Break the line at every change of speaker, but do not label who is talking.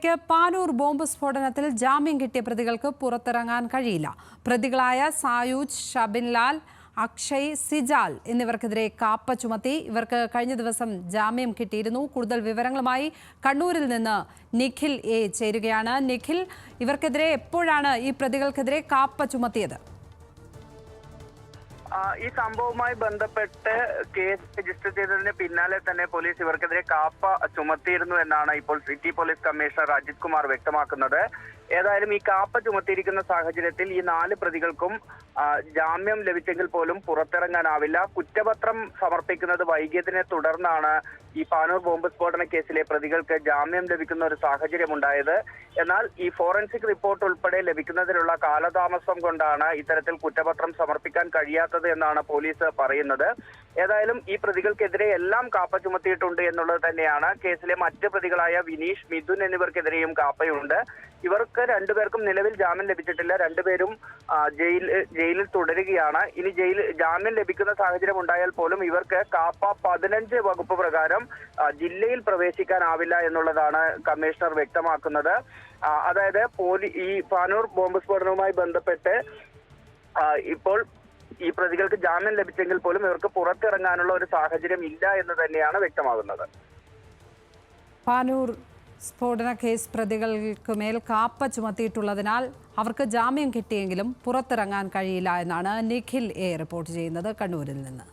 Panoor bomb സ്ഫോടനത്തിൽ ജാമ്യം കിട്ടിയ പ്രതികൾക്ക് പുറത്തിറങ്ങാൻ കഴിയില്ല. പ്രതികളായ സായൂജ്, ഷബിൻലാൽ, അക്ഷയ്, സിജാൽ എന്നിവർക്കെതിരെ കാപ്പ ചുമത്തി. ഇവർക്ക് കഴിഞ്ഞ ദിവസം ജാമ്യം കിട്ടിയിരുന്നു. കൂടുതൽ വിവരങ്ങളുമായി കണ്ണൂരിൽ നിന്ന് നിഖിൽ എ ചേരുകയാണ്. നിഖിൽ, ഇവർക്കെതിരെ എപ്പോഴാണ് ഈ പ്രതികൾക്കെതിരെ കാപ്പ ചുമത്തിയത്?
ഈ സംഭവവുമായി ബന്ധപ്പെട്ട് കേസ് രജിസ്റ്റർ ചെയ്തതിന് പിന്നാലെ തന്നെ പോലീസ് ഇവർക്കെതിരെ കാപ്പ ചുമത്തിയിരുന്നു എന്നാണ് ഇപ്പോൾ city police commissioner Ajith Kumar വ്യക്തമാക്കുന്നത്. ഏതായാലും ഈ കാപ്പ ചുമത്തിയിരിക്കുന്ന സാഹചര്യത്തിൽ ഈ 4 പ്രതികൾക്കും ജാമ്യം ലഭിച്ചെങ്കിൽ പോലും പുറത്തിറങ്ങാനാവില്ല. കുറ്റപത്രം സമർപ്പിക്കുന്നത് വൈകിയതിനെ തുടർന്നാണ് ഈ പാനൂർ ബോംബ് സ്ഫോടന കേസിലെ പ്രതികൾക്ക് ജാമ്യം ലഭിക്കുന്ന ഒരു സാഹചര്യം ഉണ്ടായത്. എന്നാൽ ഈ ഫോറൻസിക് റിപ്പോർട്ട് ഉൾപ്പെടെ ലഭിക്കുന്നതിനുള്ള കാലതാമസം കൊണ്ടാണ് ഇത്തരത്തിൽ കുറ്റപത്രം സമർപ്പിക്കാൻ കഴിയാത്തത് എന്നാണ് പോലീസ് പറയുന്നത്. ഏതായാലും ഈ പ്രതികൾക്കെതിരെ എല്ലാം കാപ്പ ചുമത്തിയിട്ടുണ്ട് എന്നുള്ളത് തന്നെയാണ്. കേസിലെ മറ്റ് പ്രതികളായ വിനീഷ്, മിഥുൻ എന്നിവർക്കെതിരെയും കാപ്പയുണ്ട്. ഇവർക്ക് രണ്ടുപേർക്കും നിലവിൽ ജാമ്യം ലഭിച്ചിട്ടില്ല. രണ്ടുപേരും ജയിലിൽ തുടരുകയാണ്. ഇനി ജാമ്യം ലഭിക്കുന്ന സാഹചര്യം ഉണ്ടായാൽ പോലും ഇവർക്ക് കാപ്പ 15 വകുപ്പ് പ്രകാരം ജില്ലയിൽ പ്രവേശിക്കാനാവില്ല എന്നുള്ളതാണ് കമ്മീഷണർ വ്യക്തമാക്കുന്നത്. അതായത് ഈ പാനൂർ ബോംബ് സ്ഫോടനവുമായി ബന്ധപ്പെട്ട് ഇപ്പോൾ ഈ പ്രതികൾക്ക് ജാമ്യം ലഭിച്ചെങ്കിൽ പോലും ഇവർക്ക് പുറത്തിറങ്ങാനുള്ള ഒരു സാഹചര്യം ഇല്ല എന്ന് തന്നെയാണ് വ്യക്തമാകുന്നത്.
പാനൂർ സ്ഫോടന കേസ് പ്രതികൾക്ക് മേൽ കാപ്പ ചുമത്തിയിട്ടുള്ളതിനാൽ അവർക്ക് ജാമ്യം കിട്ടിയെങ്കിലും പുറത്തിറങ്ങാൻ കഴിയില്ല എന്നാണ് നിഖിൽ എ റിപ്പോർട്ട് ചെയ്യുന്നത് കണ്ണൂരിൽ നിന്ന്.